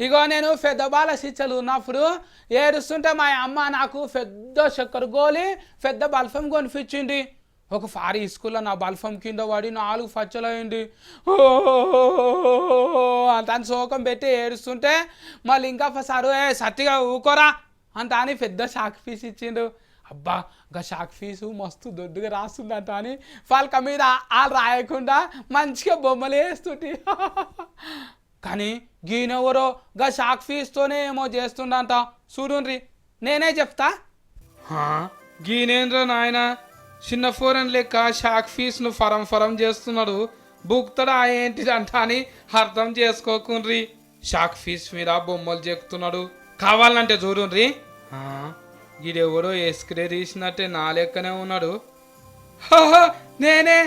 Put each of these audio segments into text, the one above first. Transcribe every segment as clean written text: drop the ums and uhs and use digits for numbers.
ఇగో నేను పెద్ద బాల శిక్షలు ఉన్నప్పుడు ఏడుస్తుంటే మా అమ్మ నాకు పెద్ద చక్కెర గోలి పెద్ద బల్ఫం కొనిపించింది. ఒక ఫారీ స్కూల్లో నా బల్ఫం కింద పడి 4 పచ్చలైంది. ఓ అంత శోకం పెట్టి ఏడుస్తుంటే మళ్ళీ ఇంకా సారు సత్తిగా ఊకోరా అంత అని పెద్ద షాక్ ఫీస్ ఇచ్చిండు. అబ్బా ఇంకా షాక్ ఫీజు మస్తు దొడ్డుగా రాస్తుందంట అని వాళ్ళ మీద వాళ్ళు రాయకుండా మంచిగా బొమ్మలు వేస్తుంటే కానీ గీనెవరో గా షాక్ ఫీజుతోనే ఏమో చేస్తుండంట. చూడుండ్రి నేనే చెప్తా. గీనేంద్ర నాయన చిన్న ఫోరన్ లెక్క షాక్ ఫీజును ఫరం చేస్తున్నాడు. బుక్తడా ఏంటిదంట అని అర్థం చేసుకోకుండ్రి. షాక్ ఫీజు మీద బొమ్మలు చెక్తున్నాడు. కావాలంటే చూడుండ్రి. గీడెవరో ఎస్క్రే తీసినట్టే నా లెక్కనే ఉన్నాడు. నేనే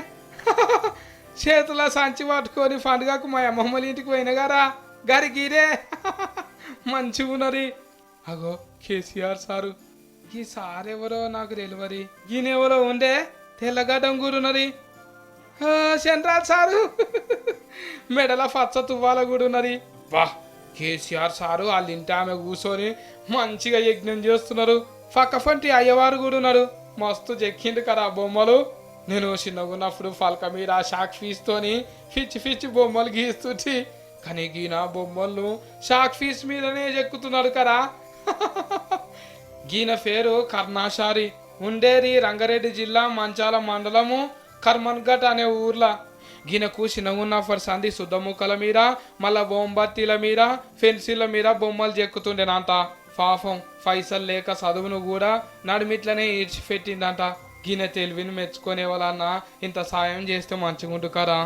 చేతుల సంచి పట్టుకొని పండుగకు మా అమ్మమ్మల ఇంటికి పోయిన గారా గారి గీరే మంచిగా ఉన్నది. అగో కేసీఆర్ సారు. ఈ సార్ ఎవరో నాకు తెలియదు. ఈయనెవరో ఉండే తెల్లగడ్డం కూరున్నది. చంద్రాల్ సారు మెడల పచ్చ తువ్వాల కూడా ఉన్నది. వాహ్ కేసీఆర్ సారు వాళ్ళ ఇంటి ఆమె కూర్చొని మంచిగా యజ్ఞం చేస్తున్నారు. పక్కపంటి అయ్యవారు కూడా ఉన్నారు. మస్తు చెక్కిండు కదా బొమ్మలు. నేను చిన్నగున్నప్పుడు ఫల్క మీద షాక్ ఫీజుతోని పిచ్చి బొమ్మలు గీస్తుంటే కానీ గీన బొమ్మలను షాక్ ఫీజు మీదనే చెక్కుతున్నాడు కదా. గీన పేరు కర్ణాశారి. ఉండేది రంగారెడ్డి జిల్లా మంచాల మండలము కర్మన్ఘట్ అనే ఊర్లో. గీనకు చిన్నగున్నప్పుడు సంధి శుద్ధముక్కల మీద మళ్ళా బొంబత్తిల మీద పెన్సిళ్ళ మీద బొమ్మలు చెక్కుతుండేనంట. పాపం పైసలు లేక చదువును కూడా నడిమిట్లనే ఈడ్చిపెట్టిందంట. గీన తెలివిని మెచ్చుకునే వాళ్ళన్న ఇంత సాయం చేస్తే మంచిగుంటు కదా.